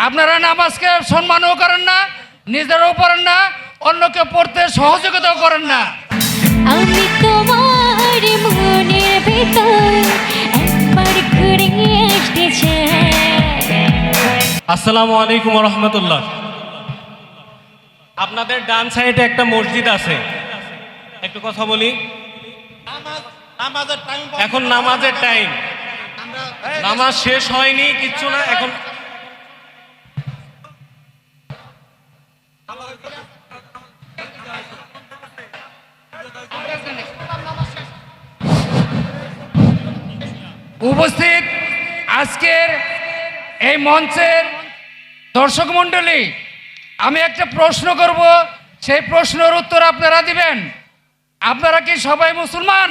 আপনারা নামাজকে সম্মানও করেন না, নিজেরাও পড়েন না, অন্যকে পড়তে সহযোগিতাও করেন না। আমি তোমার মনের ভেতর একবার ঘুরে আসতে চাই। আসসালামু আলাইকুম রহমতুল্লাহ। আপনাদের ডান সাইডে একটা মসজিদ আছে, একটু কথা বলি। এখন নামাজের টাইম, নামাজ শেষ হয়নি, কিচ্ছু না। এখন উপস্থিত আজকের এই মঞ্চের দর্শক মণ্ডলী, আমি একটা প্রশ্ন করব, সেই প্রশ্নের উত্তর আপনারা দিবেন। আপনারা কি সবাই মুসলমান?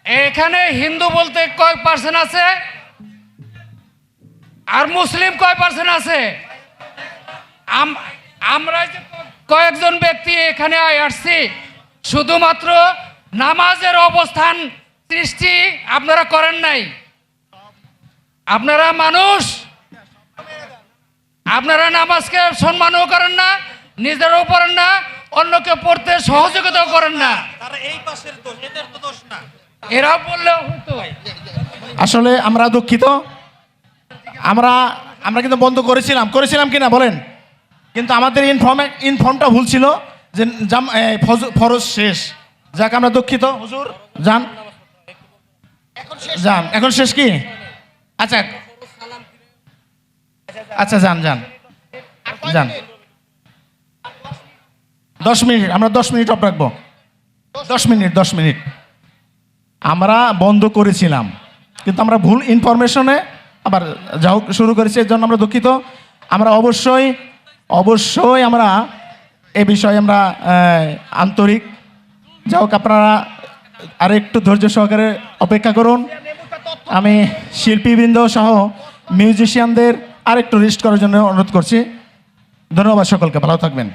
এখানে হিন্দু বলতে কয় পার্সেন্ট আছে আর মুসলিম কয় পার্সেন্ট আছে? আমরা যে কয়েকজন ব্যক্তি এখানে আসছি, শুধুমাত্র নামাজের অবস্থান সৃষ্টি আপনারা করেন নাই। আপনারা মানুষ, আপনারা নামাজকে সম্মানও করেন না, নিজেরাও পড়েন না, অন্যকে পড়তে সহযোগিতাও করেন না। এরাও বললেও হতো। আসলে আমরা দুঃখিত, আমরা কিন্তু বন্ধ করেছিলাম কিনা বলেন, কিন্তু আমাদের ইনফর্মটা ভুল ছিল যে ফরজ শেষ। যাক, আমরা দুঃখিত। হুজুর যান, এখন শেষ কি? আচ্ছা আচ্ছা, যান 10 মিনিট, আমরা 10 মিনিট অফ রাখবো। 10 মিনিট আমরা বন্ধ করেছিলাম, কিন্তু আমরা ভুল ইনফরমেশনে আবার যাও শুরু করেছি, এর জন্য আমরা দুঃখিত। আমরা অবশ্যই আমরা এ বিষয়ে আমরা আন্তরিক। যাই হোক, আপনারা আর একটু ধৈর্য সহকারে অপেক্ষা করুন। আমি শিল্পীবৃন্দ সহ মিউজিশিয়ানদের আর একটু রেস্ট করার জন্য অনুরোধ করছি। ধন্যবাদ সকলকে, ভালো থাকবেন।